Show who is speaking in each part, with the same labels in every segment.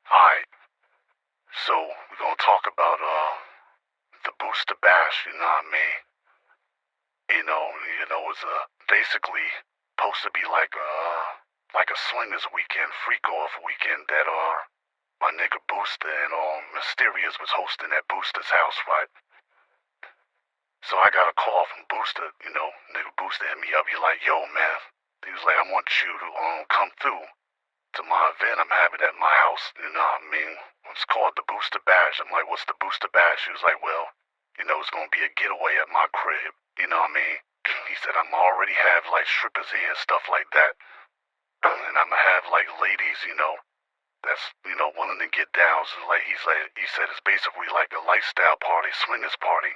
Speaker 1: Alright, so we're gonna talk about the booster bash, you know what I mean? It's basically supposed to be like a swingers weekend, freak off weekend that my nigga Booster and Mysterious was hosting at Booster's house, right? So I got a call from Booster, nigga Booster hit me up. He like, yo man, he was like, I want you to come through to my event I'm having at my house, you know what I mean? It's called the Booster Bash. I'm like, what's the Booster Bash? He was like, well, it's gonna be a getaway at my crib, you know what I mean? He said, I'm already have like strippers here and stuff like that. And I'm gonna have like ladies, that's, willing to get down. So like, he said it's basically like a lifestyle party, swingers party.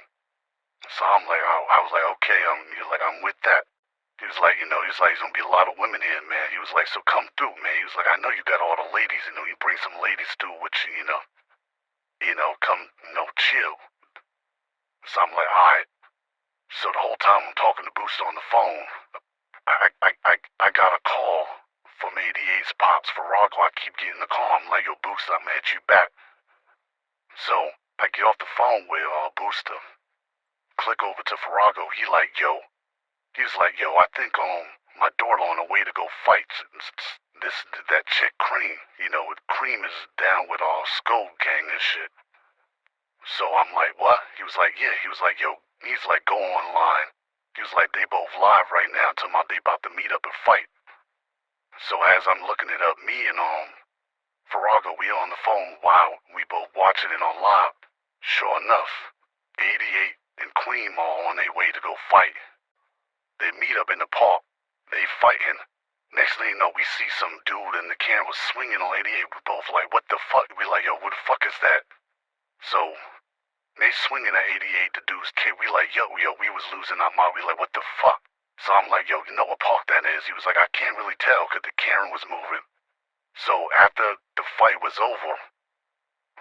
Speaker 1: So I'm like, I was like, okay, I'm with that. He was like, he's like, there's gonna be a lot of women here, man. He was like, so come through, man. He was like, I know you got all the ladies, you bring some ladies through with you, come, chill. So I'm like, alright. So the whole time I'm talking to Booster on the phone, I got a call from ADX Pops Farrago. I keep getting the call. I'm like, yo, Booster, I'm gonna hit you back. So I get off the phone with Booster, click over to Farrago. He like, yo, I think my daughter on her way to go fight that chick Cream. Cream is down with all Skull Gang and shit. So I'm like, what? He was like, yeah. He was like, yo, he's like, go online. He was like, they both live right now, talking about they about to meet up and fight. So as I'm looking it up, me and Farrago, we on the phone while we both watching it on live. Sure enough, 88 and Queen are on their way to go fight. They meet up in the park. They fighting. Next thing you know, we see some dude in the camera swinging on 88. We both like, what the fuck? We like, yo, what the fuck is that? So they swinging at 88. The dude's kid. We like, yo, we was losing our mind. We like, what the fuck? So I'm like, yo, you know what park that is? He was like, I can't really tell because the camera was moving. So after the fight was over,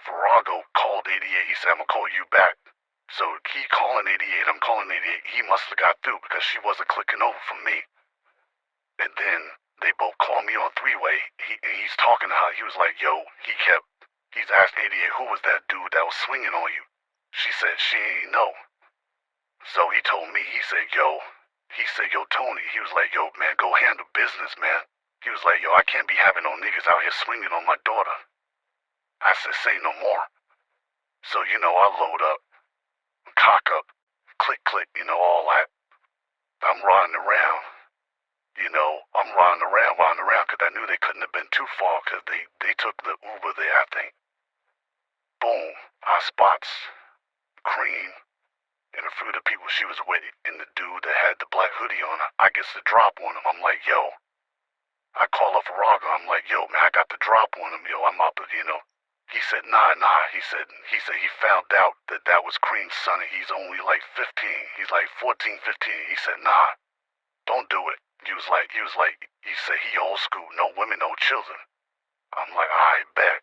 Speaker 1: Farrago called 88. He said, I'm gonna call you back. So he calling 88. I'm calling 88. He must have got through because she wasn't clicking over for me. And then they both called me on three-way. He's talking to her. He was like, yo, he's asking 88, who was that dude that was swinging on you? She said she ain't know. So he told me, he said, yo, Tony. He was like, yo, man, go handle business, man. He was like, yo, I can't be having no niggas out here swinging on my daughter. I said, say no more. So, I load up, cock up, click, all that. I'm riding around. I'm riding around because I knew they couldn't have been too far because they took the Uber there, I think. Boom, I spots Cream and a few of the people she was with and the dude that had the black hoodie on her. I gets the drop on him. I'm like, yo. I call up Farrago. I'm like, yo, man, I got the drop on him, yo. I'm up, He said, nah. He said he found out that was Cream's son and he's only like 15. He's like 14, 15. He said, nah, don't do it. He said he old school, no women, no children. I'm like, I bet.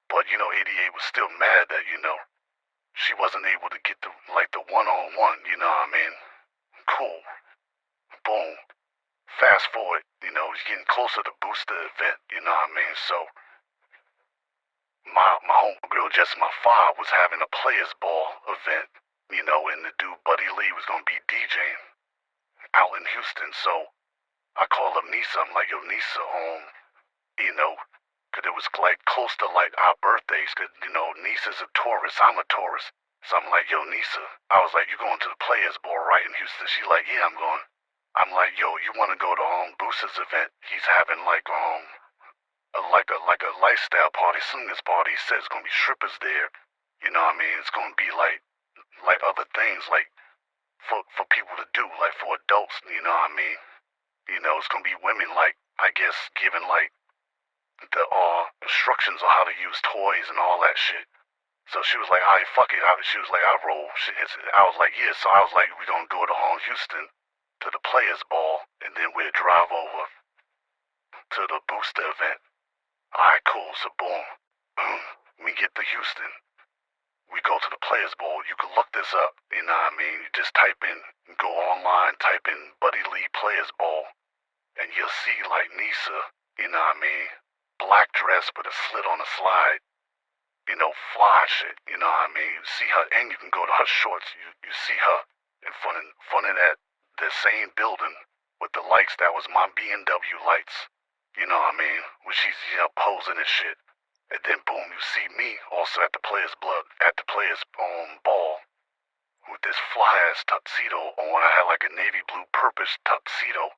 Speaker 1: But, 88 was still mad that, she wasn't able to get the one-on-one, you know what I mean? Cool. Boom. Fast forward, he's getting closer to Booster event, you know what I mean? So, my homegirl, just my father, was having a players ball event, and the dude Buddy Lee was gonna be DJing out in Houston. So I called up Nisa. I'm like, yo, Nisa, cause it was like close to like our birthdays. Cause Nisa's a tourist. I'm a tourist. So I'm like, yo, Nisa. I was like, you going to the players ball right in Houston? She like, yeah, I'm going. I'm like, yo, you want to go to Booster's event? He's having like a lifestyle party, swingers party. He says it's gonna be strippers there. You know what I mean? It's gonna be like other things like for people to do, like for adults. You know what I mean? It's gonna be women like I guess giving like the instructions on how to use toys and all that shit. So she was like, alright, fuck it. She was like, I roll. I was like, yeah. So I was like, we're gonna go to Houston to the players ball, and then we'll drive over to the Booster event. Alright, cool. So boom, we get to Houston. We go to the players ball. You can look this up. You know what I mean? You just go online, type in Buddy Lee players ball, and you'll see like Nisa. You know what I mean? black dress with a slit on the slide. Fly shit, you know what I mean? You see her, and you can go to her shorts. You see her in front of the same building with the lights that was my BMW lights. You know what I mean? When she's, posing and shit. And then boom, you see me also at the players' ball with this fly-ass tuxedo on. I had like a navy blue purpose tuxedo.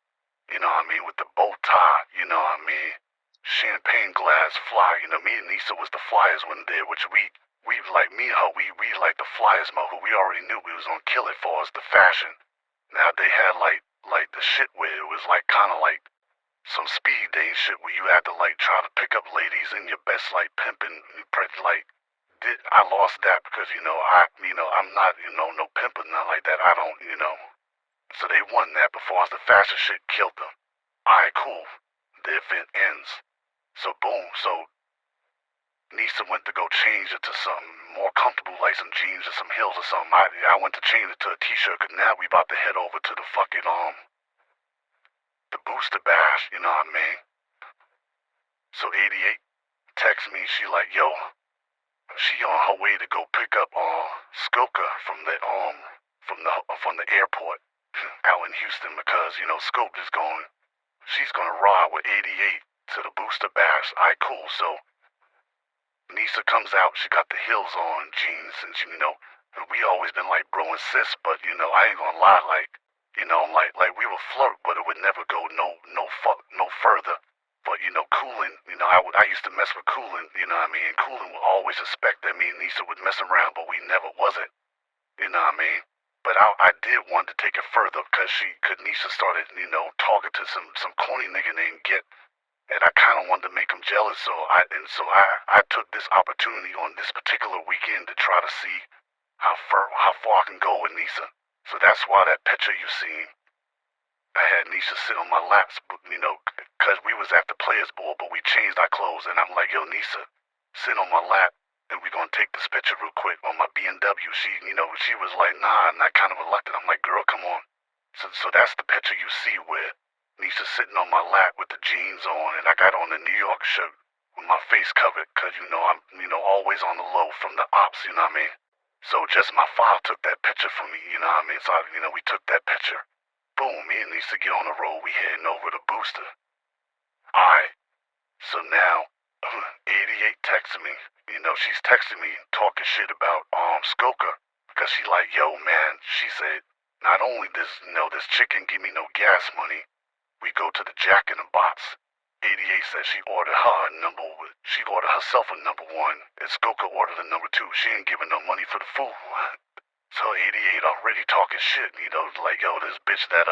Speaker 1: You know what I mean? With the bow tie, you know what I mean? Champagne glass fly, me and Nisa was the flyers one day, which we like me and her, we like the flyers mother. We already knew we was gonna kill it for us, the fashion. Now they had like the shit where it was like kinda like some speed date shit where you had to like try to pick up ladies in your best like pimping I lost that because I'm not no pimper, nothing like that. I don't. So they won that before us. The fashion shit killed them. Alright, cool. The event ends. So boom, so Nisa went to go change it to something more comfortable, like some jeans or some heels or something. I went to change it to a t-shirt, cause now we about to head over to the fucking, the booster bash, you know what I mean? So 88 texts me, she like, yo, she on her way to go pick up, Skoka from the airport out in Houston because, Scope is she's gonna ride with 88 to the booster bash. Alright, cool. So Nisa comes out, she got the heels on, jeans, and we always been like bro and sis, but I ain't gonna lie, like we would flirt, but it would never go no further. But Coolin, I used to mess with Coolin, you know what I mean? And Coolin would always suspect that me and Nisa would mess around, but we never wasn't, you know what I mean? But I did want to take it further because Nisa started, talking to some corny nigga named Get. And I kind of wanted to make him jealous, so I took this opportunity on this particular weekend to try to see how far I can go with Nisa. So that's why that picture you seen, I had Nisa sit on my laps, because we was at the players' ball, but we changed our clothes, and I'm like, yo, Nisa, sit on my lap, and we gonna take this picture real quick on my BMW. She was like, nah, and I kind of reluctant. I'm like, girl, come on. So that's the picture you see where Nisa's sitting on my lap with the jeans on, and I got on the New York shirt with my face covered, because, I'm, always on the low from the ops, you know what I mean? So just my file took that picture for me, you know what I mean? So, we took that picture. Boom, me and Nisa get on the road, we heading over to Booster. Alright, so now, 88 texting me, she's texting me, talking shit about, Skoka, because she like, yo, man, she said, not only does, this chicken give me no gas money, we go to the Jack in the Box. 88 says she ordered herself a number one, and Skoka ordered a number two. She ain't giving no money for the food. So 88 already talking shit, like, yo, this bitch, that.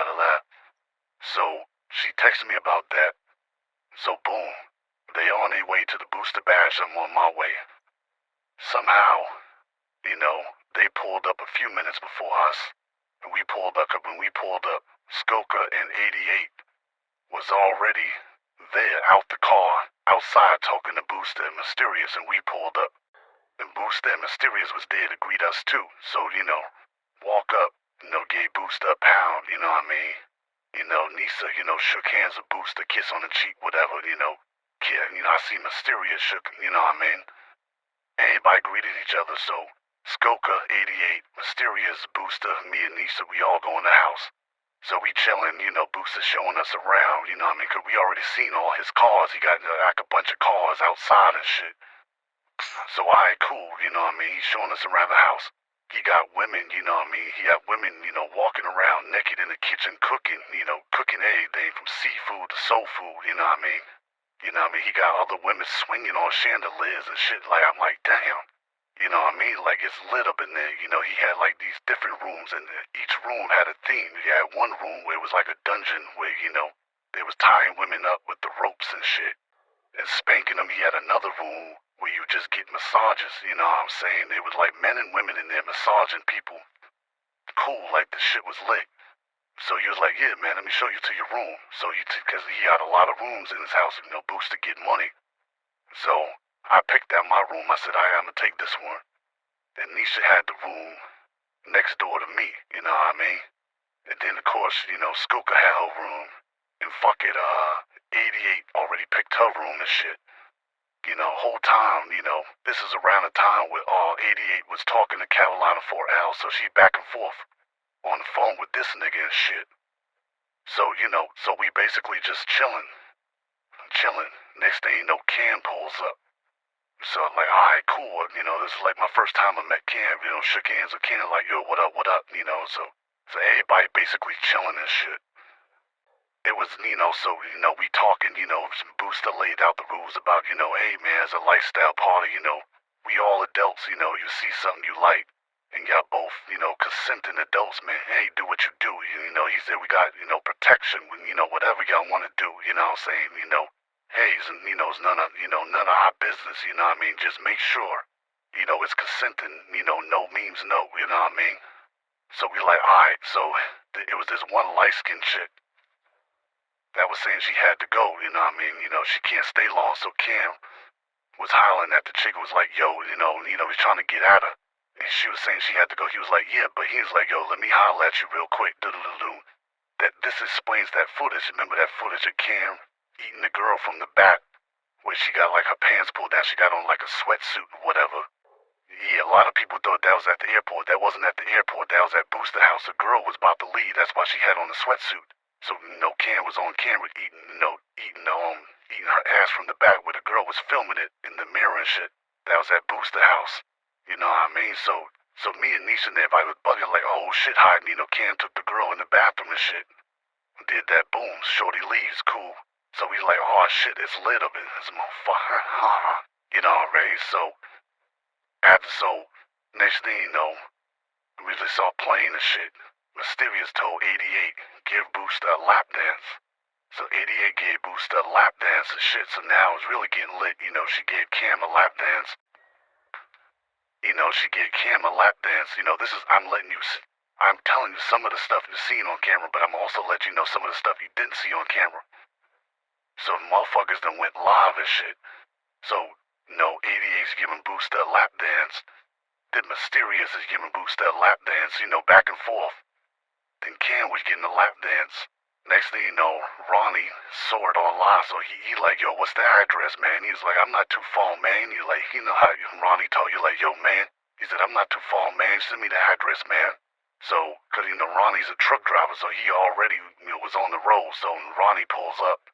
Speaker 1: So she texted me about that. So boom, they on their way to the booster bash. I'm on my way. Somehow, they pulled up a few minutes before us. And when we pulled up, Skoka and 88 was already there out the car, outside talking to Booster and Mysterious, and we pulled up. And Booster and Mysterious was there to greet us too. So, walk up, gave Booster a pound, you know what I mean? Nisa, shook hands with Booster, kiss on the cheek, whatever, I see Mysterious shook, you know what I mean? Everybody greeted each other, so Skoka, 88, Mysterious, Booster, me and Nisa, we all go in the house. So we chillin', Booster showing us around, you know what I mean? Cause we already seen all his cars. He got like a bunch of cars outside and shit. So alright, cool, you know what I mean? He's showing us around the house. He got women, you know what I mean? He got women, walking around naked in the kitchen cooking, cooking everything from seafood to soul food, you know what I mean? You know what I mean? He got other women swinging on chandeliers and shit. Like, I'm like, damn. You know what I mean? Like, it's lit up in there. He had like these different rooms, and each room had a theme. He had one room where it was like a dungeon where, they was tying women up with the ropes and shit and spanking them. He had another room where you just get massages, you know what I'm saying? It was like men and women in there massaging people. Cool, like the shit was lit. So he was like, yeah, man, let me show you to your room. So because he had a lot of rooms in his house, Booster get money. So I picked out my room. I said, I'm gonna take this one. And Nisha had the room next door to me, you know what I mean? And then, of course, Skoka had her room. And fuck it, 88 already picked her room and shit. whole time, this is around the time where 88 was talking to Carolina 4L, so she back and forth on the phone with this nigga and shit. So, so we basically just chilling. Next thing you know, Cam pulls up. So I'm like, alright, cool, this is like my first time I met Cam, shook hands with Cam, like, yo, what up, so everybody basically chilling and shit. It was, so, we talking, some Booster laid out the rules about, hey man, it's a lifestyle party, we all adults, you see something you like, and y'all both, consenting adults, man, hey, do what you do, he said we got, protection, whatever y'all want to do, what I'm saying, hey, it's none of our business, just make sure, it's consenting, no means no, what I mean? So we like, alright, so it was this one light-skinned chick that was saying she had to go, she can't stay long, so Cam was hollering at the chick, was like, yo, he's trying to get at her, and she was saying she had to go, he was like, yeah, but he was like, yo, let me holler at you real quick, this explains that footage, remember that footage of Cam eating the girl from the back, where she got like her pants pulled down, she got on like a sweatsuit or whatever. Yeah, a lot of people thought that was at the airport. That wasn't at the airport, that was at Booster House. The girl was about to leave, that's why she had on the sweatsuit. So, Cam was on camera eating her ass from the back where the girl was filming it in the mirror and shit. That was at Booster House. You know what I mean? So me and Nisha and everybody was bugging like, oh shit, hiding, Cam took the girl in the bathroom and shit. Did that, boom, shorty leaves, cool. So we like, oh shit, it's lit up in this motherfucker. Right? So next thing you know, we just saw playing and shit. Mysterious told 88, give Booster a lap dance. So 88 gave Booster a lap dance and shit, so now it's really getting lit. She gave Cam a lap dance. She gave Cam a lap dance. I'm telling you some of the stuff you've seen on camera, but I'm also letting you know some of the stuff you didn't see on camera. So motherfuckers done went live and shit. So, 88's giving Booster a lap dance. Then Mysterious is giving Booster a lap dance, back and forth. Then Cam was getting a lap dance. Next thing you know, Ronnie saw it on live, so he like, yo, what's the address, man? He's like, I'm not too far, man. He like, how Ronnie told you, like, yo, man. He said, I'm not too far, man. Send me the address, man. So, cause Ronnie's a truck driver, so he already, was on the road. So Ronnie pulls up.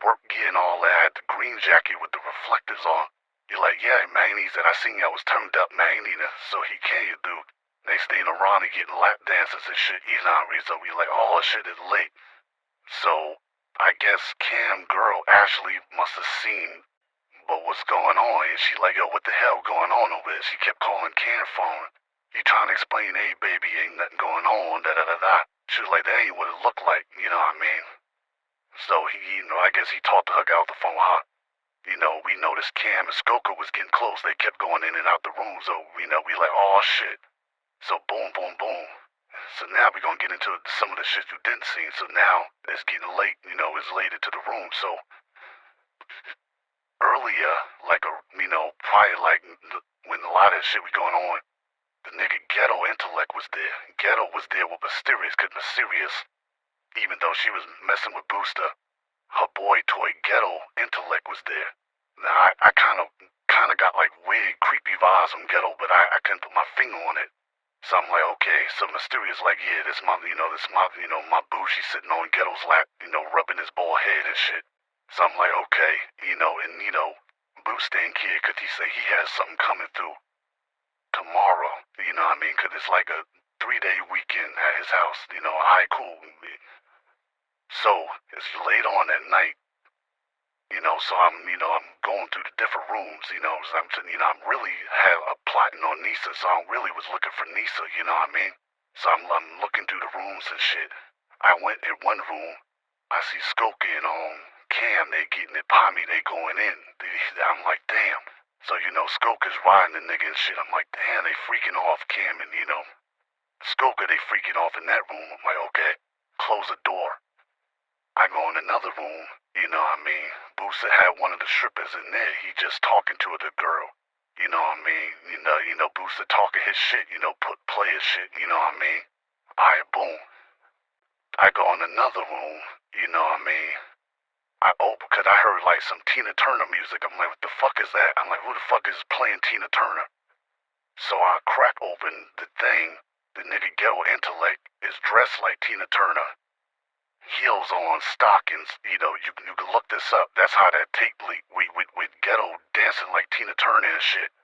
Speaker 1: Work gear and all that, the green jacket with the reflectors on. You're like, yeah, man. He said, I seen y'all was turned up, man. So he came, dude. Next thing Ronnie getting lap dances and shit, so we like, oh, shit is late. So, I guess Cam girl Ashley must have seen what was going on, and she like, yo, what the hell going on over there? She kept calling Cam phone. You trying to explain, hey, baby, ain't nothing going on, da-da-da-da. She was like, that ain't what it looked like, So he, I guess he talked to her, got off the phone, huh? We noticed Cam and Skoker was getting close. They kept going in and out the room, so, we like, oh, shit. So boom, boom, boom. So now we're gonna get into some of the shit you didn't see. So now it's getting late, it's late into the room. So earlier, prior, when a lot of shit was going on, the nigga Ghetto Intellect was there. Ghetto was there with Mysterious, cause Mysterious, even though she was messing with Booster, her boy toy Ghetto Intellect was there. Now I kind of got like weird, creepy vibes from Ghetto, but I couldn't put my finger on it. So I'm like, okay, so Mysterious like, yeah, this my boo, she's sitting on Ghetto's lap, rubbing his bald head and shit. So I'm like, okay, and Boo staying here, cause he say he has something coming through tomorrow, cause it's like a 3-day weekend at his house, alright, cool. So, it's late on at night, so I'm going through the different rooms, so I'm really plotting on Nisa, so I really was looking for Nisa, So I'm looking through the rooms and shit. I went in one room, I see Skokie and Cam, they getting it pommy, they going in. I'm like, damn. So, Skokie's riding the nigga and shit. I'm like, damn, they freaking off Cam and, Skokie, they freaking off in that room. I'm like, okay, close the door. I go in another room, Booster had one of the strippers in there. He just talking to the girl. Booster talking his shit, play his shit, Alright, boom. I go in another room, I open because I heard like some Tina Turner music. I'm like, what the fuck is that? I'm like, who the fuck is playing Tina Turner? So I crack open the thing. The nigga Ghetto Intellect is dressed like Tina Turner. Heels on, stockings. You can look this up. That's how that tape leak with Ghetto dancing like Tina Turner and shit.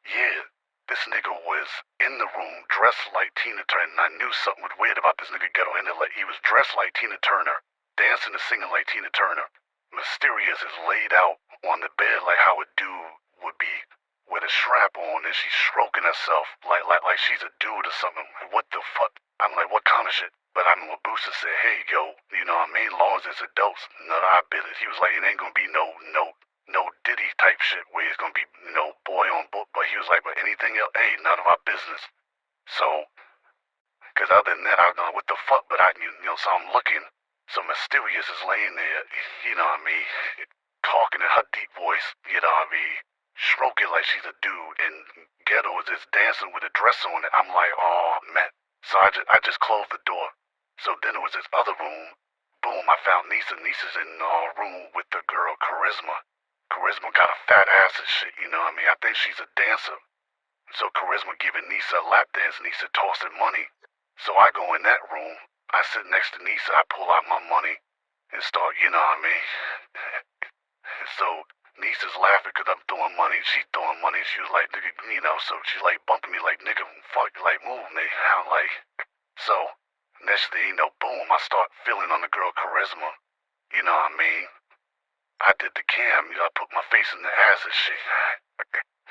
Speaker 1: Yeah, this nigga was in the room dressed like Tina Turner, and I knew something was weird about this nigga Ghetto Intellect. He was dressed like Tina Turner, dancing and singing like Tina Turner. Mysterious is laid out on the bed like how a dude would be with a strap on, and she's stroking herself like she's a dude or something. What the fuck? I'm like, what kind of shit? But I know Booster said, hey, yo, you know what I mean? Long as it's adults, none of our business. He was like, it ain't gonna be no Diddy type shit where it's gonna be, boy on book. But he was like, but anything else, hey, none of our business. So, because other than that, I don't know what the fuck, but so I'm looking. So Mysterious is laying there, you know what I mean, talking in her deep voice, you know what I mean, stroking like she's a dude, and Ghetto is just dancing with a dress on it. I'm like, oh, man. So I just closed the door. So then it was this other room. Boom, I found Nisa. Nisa's in the room with the girl, Charisma. Charisma got a fat ass and shit, you know what I mean? I think she's a dancer. So Charisma giving Nisa a lap dance, Nisa tossing money. So I go in that room. I sit next to Nisa. I pull out my money and start, you know what I mean? So Nisa's laughing because I'm throwing money. She's throwing money. She was like, nigga, so she's like bumping me like, nigga, fuck, like, move me. I'm like, so next thing you know, boom, I start feeling on the girl Charisma. You know what I mean? I did the cam, I put my face in the ass and shit.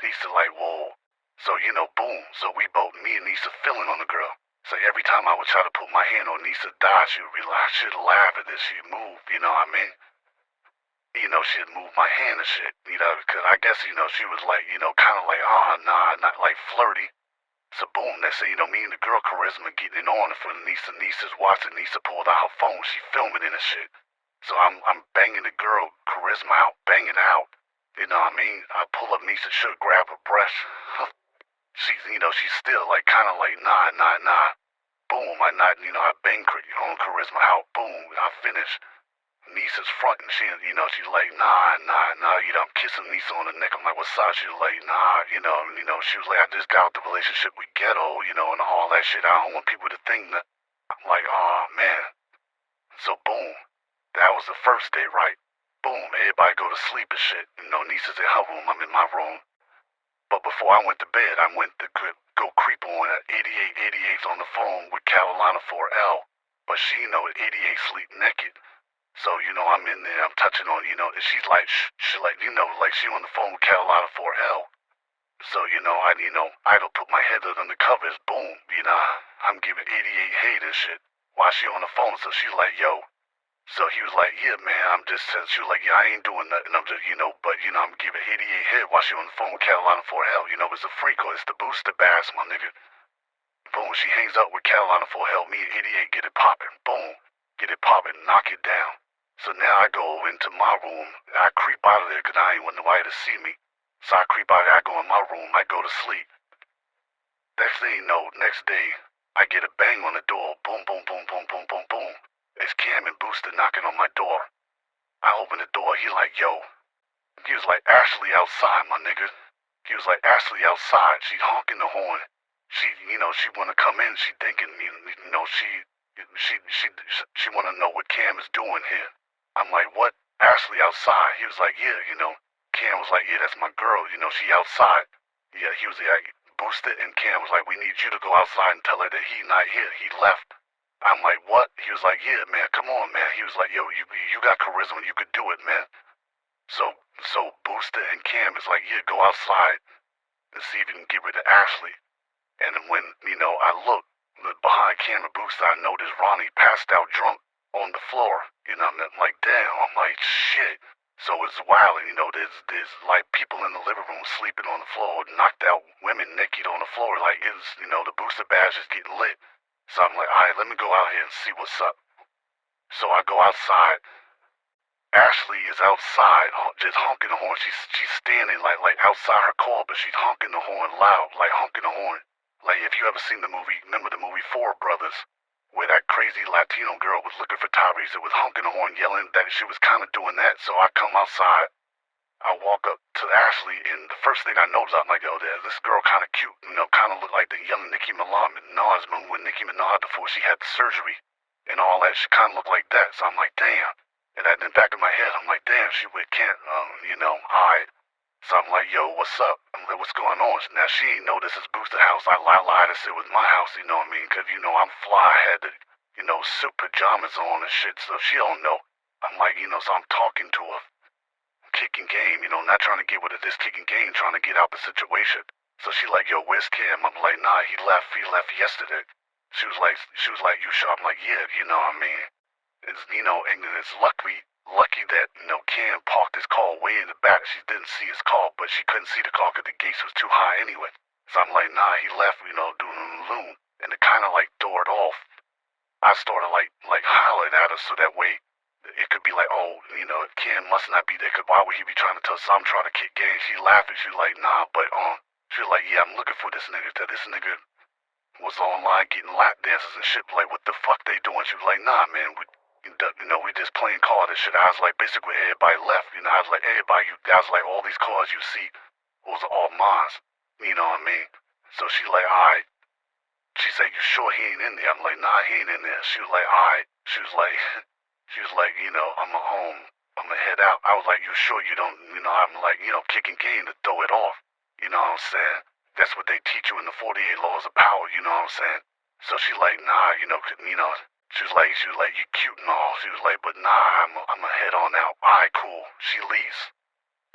Speaker 1: Nisa like, whoa. So, boom. So we both, me and Nisa feeling on the girl. So every time I would try to put my hand on Nisa's thigh, she would relax, she'd laugh at this, she'd move, you know what I mean? She'd move my hand and shit, because I guess, she was like, kind of like, oh, nah, not like flirty. So boom, next thing me and the girl Charisma getting it on in front of Nisa. Nisa's watching. Nisa pulled out her phone. She filming it and shit. So I'm banging the girl Charisma out, banging out. You know what I mean? I pull up Nisa's shirt, grab her breast. She's, she's still like, kind of like, nah. Boom, I bang on Charisma out. Boom, I finish. Nisa's front and she's like, nah, I'm kissing Nisa on the neck. I'm like, what's up? She's like, nah, she was like, I just got out the relationship with Ghetto, and all that shit. I don't want people to think that. I'm like, oh, man. So, boom, that was the first day, right? Boom, everybody go to sleep and shit. Nisa's in her room, I'm in my room. But before I went to bed, I went to go creep on at 8888's on the phone with Carolina 4L. But she, at 88 sleep naked. So, I'm in there, I'm touching on, and she's like, like she on the phone with Carolina 4L. So, I don't put my head under the covers, boom, I'm giving 88 hate and shit while she on the phone. So she's like, yo. So he was like, yeah, man, I'm just, she was like, yeah, I ain't doing nothing. I'm just, but, I'm giving 88 head while she on the phone with Carolina 4L. It's a freak, or it's the booster bass, my nigga. Boom, she hangs up with Carolina 4L. Me and 88 get it popping, boom, get it popping, knock it down. So now I go into my room, I creep out of there because I ain't want nobody to see me. So I creep out of there, I go in my room, I go to sleep. Next thing you know, next day, I get a bang on the door, boom, boom, boom, boom, boom, boom, boom. It's Cam and Booster knocking on my door. I open the door, he like, yo. He was like, Ashley outside, my nigga. He was like, Ashley outside, she honking the horn. She, she wanna come in, she thinking, she wanna know what Cam is doing here. I'm like, what? Ashley outside? He was like, yeah, Cam was like, yeah, that's my girl, she outside. Yeah, he was like, Booster and Cam was like, we need you to go outside and tell her that he not here, he left. I'm like, what? He was like, yeah, man, come on, man. He was like, yo, you got charisma, you could do it, man. So Booster and Cam is like, yeah, go outside and see if you can get rid of Ashley. And then when, I look behind Cam and Booster, I noticed Ronnie passed out drunk on the floor. I'm like, damn, I'm like, shit. So it's wild, there's like people in the living room sleeping on the floor, knocked out women naked on the floor, like it's, the Booster badge is getting lit. So I'm like, alright, let me go out here and see what's up. So I go outside. Ashley is outside, just honking the horn. She's standing like outside her car, but she's honking the horn loud, like honking the horn. Like if you ever seen the movie, remember the movie Four Brothers? where that crazy Latino girl was looking for Tyrese. It was honking the horn, yelling that she was kind of doing that. So I come outside. I walk up to Ashley, and the first thing I notice, I'm like, yo, this girl kind of cute, kind of look like the young Nicki Minaj movie with Nicki Minaj before she had the surgery and all that. She kind of looked like that. So I'm like, damn. And in the back of my head, I'm like, damn, she with Kent, alright. So I'm like, yo, what's up? I'm like, what's going on? Now, she ain't know this is Booster House. I lied and said it was my house, you know what I mean? Because, I'm fly. I had the, suit pajamas on and shit, so she don't know. I'm like, so I'm talking to her, kicking game, not trying to get with this kicking game, trying to get out the situation. So she like, yo, where's Cam? I'm like, nah, he left yesterday. She was like, you sure? I'm like, yeah, you know what I mean? It's, and it's lucky that, Cam parked his car way in the back. She didn't see his car, but she couldn't see the car because the gates was too high anyway. So I'm like, nah, he left, doing a loon. And it kind of like doored off. I started like hollering at her so that way it could be like, oh, Cam must not be there because why would he be trying to tell us I'm trying to kick game? She laughing. She like, nah, but she was like, yeah, I'm looking for this nigga. This nigga was online getting lap dances and shit. Like, what the fuck they doing? She was like, nah, man, we just playing cards and shit. I was like, basically everybody left. I was like, everybody, you guys, like all these cards you see, those are all mine. You know what I mean? So she like, alright. She said, you sure he ain't in there? I'm like, nah, he ain't in there. She was like, alright. She was like, I'ma head out. I was like, you sure you don't, I'm like, kicking game to throw it off. You know what I'm saying? That's what they teach you in the 48 laws of power, you know what I'm saying? So she like, nah, she was like, you cute and all. She was like, but nah, I'ma head on out. Alright, cool. She leaves.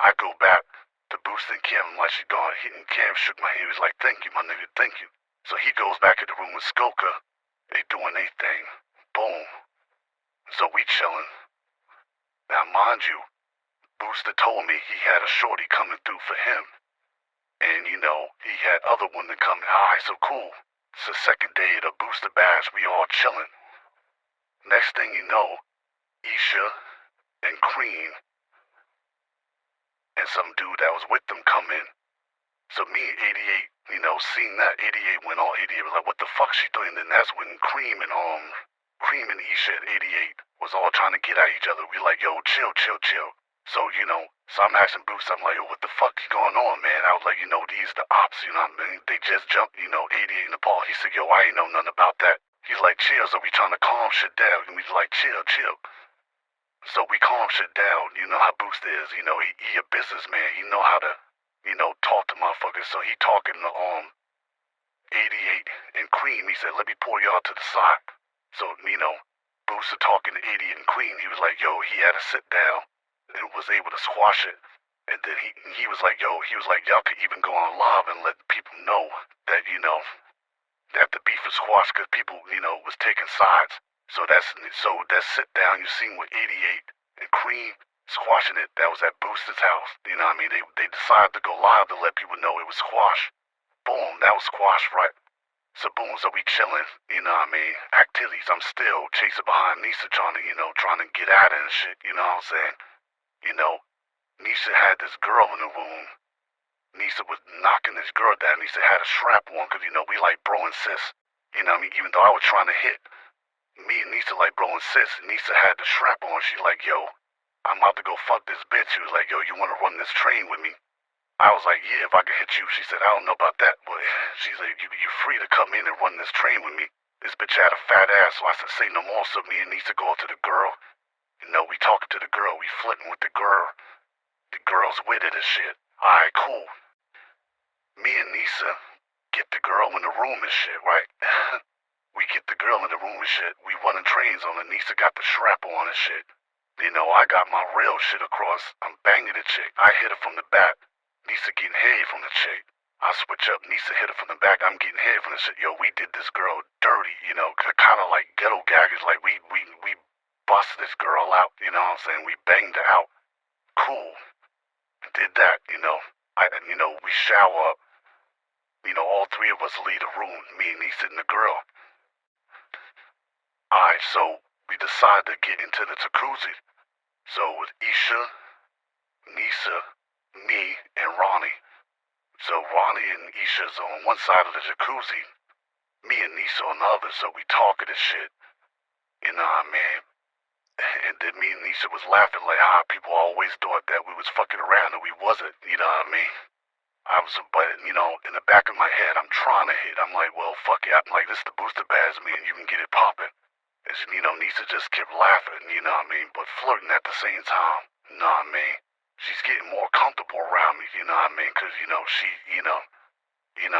Speaker 1: I go back to boosting Cam. I'm like, she gone. And Cam shook my hand. He was like, thank you, my nigga, thank you. So he goes back in the room with Skoka. They doing their thing. Boom. So we chilling. Now, mind you, Booster told me he had a shorty coming through for him. And, he had other women coming. Alright, so cool. It's the second day of the Booster Bash. We all chilling. Next thing you know, Isha and Cream and some dude that was with them come in. So me and 88, seeing that, 88 went all 88 was like, what the fuck she doing? And then that's when Cream and Isha and 88 was all trying to get at each other. We like, yo, chill. So, so I'm asking Boost, I'm like, yo, what the fuck is going on, man? I was like, these the ops, I mean? They just jumped, 88 in the ball. He said, yo, I ain't know nothing about that. He's like, chill, so we trying to calm shit down. And we like, chill. So we calm shit down. You know how Boost is, he a businessman. He know how to, talk to motherfuckers. So he talking to 88 and Cream. He said, let me pull y'all to the side. So, Booster talking to 88 and Queen, he was like, yo, he had to sit down and was able to squash it. And then he was like, yo, y'all could even go on live and let people know that, that the beef is squashed because people, was taking sides. So that sit down you seen with 88 and Queen squashing it, that was at Booster's house. You know what I mean? They decided to go live to let people know it was squashed. Boom, that was squashed, right? So boom, so we chillin', activities. I'm still chasing behind Nisa trying to get at it and shit, you know what I'm saying? Nisa had this girl in the room. Nisa was knocking this girl down. Nisa had a strap on because, we like bro and sis. Even though I was trying to hit, me and Nisa like bro and sis. Nisa had the strap on. She like, yo, I'm about to go fuck this bitch. She was like, yo, you want to run this train with me? I was like, yeah, if I could hit you. She said, I don't know about that, but she's like, you free to come in and run this train with me. This bitch had a fat ass, so I said, say no more. So me and Nisa go up to the girl. We talking to the girl. We flirting with the girl. The girl's with it and shit. Alright, cool. Me and Nisa get the girl in the room and shit, right? We get the girl in the room and shit. We running trains on her. Nisa got the strap on and shit. I got my real shit across. I'm banging the chick. I hit her from the back. Nisa getting head from the chick. I switch up. Nisa hit her from the back. I'm getting head from the shit. Yo, we did this girl dirty, kind of like ghetto gaggers. Like we busted this girl out, you know what I'm saying? We banged her out. Cool. Did that, we shower up. All three of us leave the room. Me and Nisa and the girl. Alright, so we decided to get into the jacuzzi. So with Isha, Nisa, me, and Ronnie. So Ronnie and Isha's on one side of the jacuzzi. me and Nisa on the other, so we talking and shit. You know what I mean? And then me and Nisa was laughing like how people always thought that we was fucking around and we wasn't, you know what I mean? But, in the back of my head, I'm trying to hit. I'm like, well, fuck it. I'm like, this is the booster badge, man. You can get it popping. And, Nisa just kept laughing, you know what I mean? But flirting at the same time, you know what I mean? She's getting more comfortable around me, you know what I mean? Because, she, what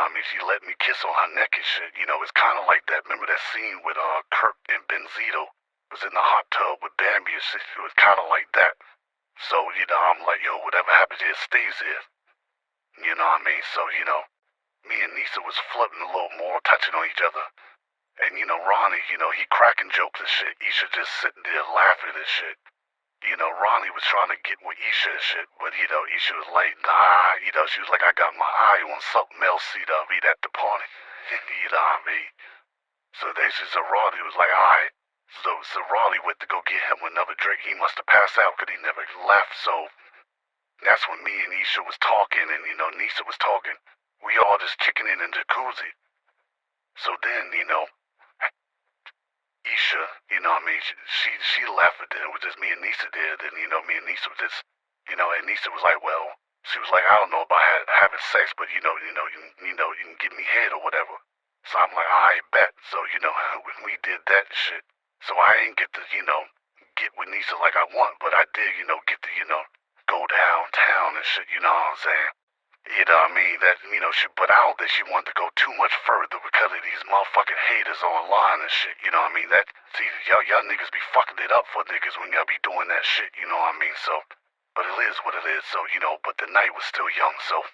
Speaker 1: I mean? She let me kiss on her neck and shit. It's kind of like that. Remember that scene with Kurt and Benzito? Was in the hot tub with Bambi and shit. It was kind of like that. So, I'm like, yo, whatever happens here stays here. You know what I mean? So, me and Nisa was flirting a little more, touching on each other. And, Ronnie, he cracking jokes and shit. Isha just sitting there laughing and shit. Ronnie was trying to get with Isha and shit, but, Isha was like, nah, she was like, I got my eye on something else, at the party. You know what I mean? So so Ronnie was like, alright. So Ronnie went to go get him another drink. He must have passed out because he never left, so that's when me and Isha was talking and, Nisa was talking. We all just kicking in the jacuzzi. So then, Isha, what I mean, she left, and then it was just me and Nisa there. Then, me and Nisa was just, and Nisa was like, well, she was like, I don't know about having sex, but, you can give me head or whatever. So I'm like, I bet. So, when we did that shit, so I ain't get to, get with Nisa like I want, but I did, get to, go downtown and shit, you know what I'm saying? You know what I mean? That, but I don't think she wanted to go too much further because of these motherfucking haters online and shit, you know what I mean? That, see, y'all niggas be fucking it up for niggas when y'all be doing that shit, you know what I mean? So, but it is what it is, so, but the night was still young, so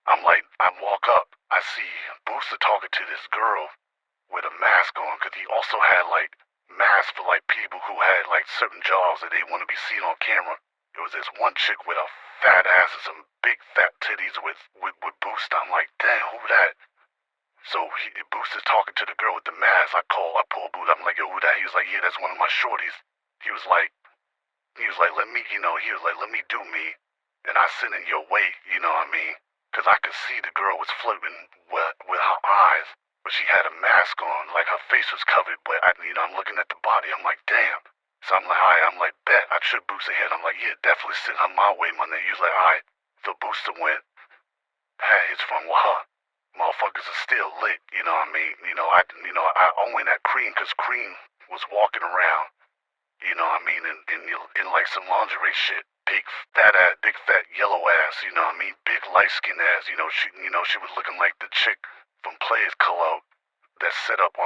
Speaker 1: I'm like, I walk up, I see Booster talking to this girl with a mask on, because he also had, like, masks for, like, people who had, like, certain jobs that they want to be seen on camera. It was this one chick with a fat ass and some big fat titties with Booster. I'm like, damn, who that? So Booster's talking to the girl with the mask. I pull Booster. I'm like, yo, who that? He was like, yeah, that's one of my shorties. He was like, let me, let me do me, and I send in your way, you know what I mean? Because I could see the girl was flirting with her eyes, but she had a mask on, like her face was covered, but I'm looking at the body, I'm like, damn. So I'm like, alright, I'm like, bet, I should Booster ahead. I'm like, yeah, definitely send her my way, my nigga. He was like, alright. So Booster went, had his fun with her. Motherfuckers are still lit, you know what I mean? I own that Cream, because Cream was walking around, you know what I mean, in like some lingerie shit. Big fat yellow ass, you know what I mean? Big light skin ass, she was looking like the chick from Players Club that set up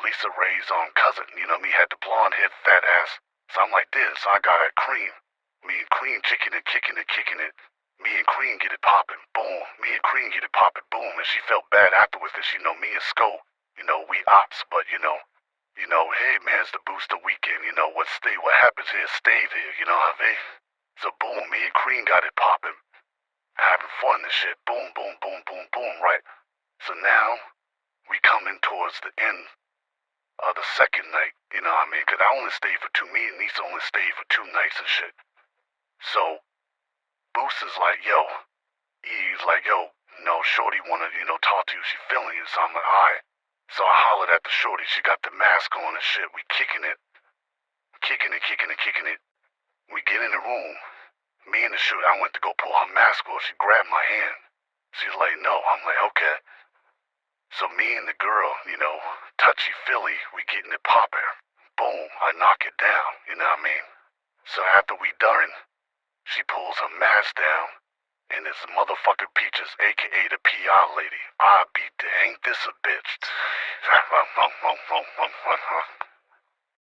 Speaker 1: Lisa Ray's cousin, had the blonde head fat ass. So I'm like this, so I got that Cream. Me and Cream kicking it. Me and Cream get it popping, boom. Me and Cream get it popping, boom. And she felt bad afterwards because me and Sko, we ops, but hey man, it's the Booster weekend, what happens here, stay there, you know what I mean? So boom, me and Cream got it popping, having fun and shit, boom, boom, boom, boom, boom, right? So now, we coming towards the end of the second night, you know what I mean? Because I only stayed for me and Nisa only stayed for 2 nights and shit. So, Booster's like, yo, he's like, yo, shorty wanna, talk to you, she feeling you, so I'm like, alright. So I hollered at the shorty, she got the mask on and shit, we kicking it. We get in the room, me and the shorty, I went to go pull her mask off, she grabbed my hand. She's like, no, I'm like, okay. So me and the girl, touchy-feely, we getting it poppin'. Boom, I knock it down, you know what I mean? So after we done, she pulls her mask down, and this motherfucking Peaches, a.k.a. the PR lady. I beat the, ain't this a bitch?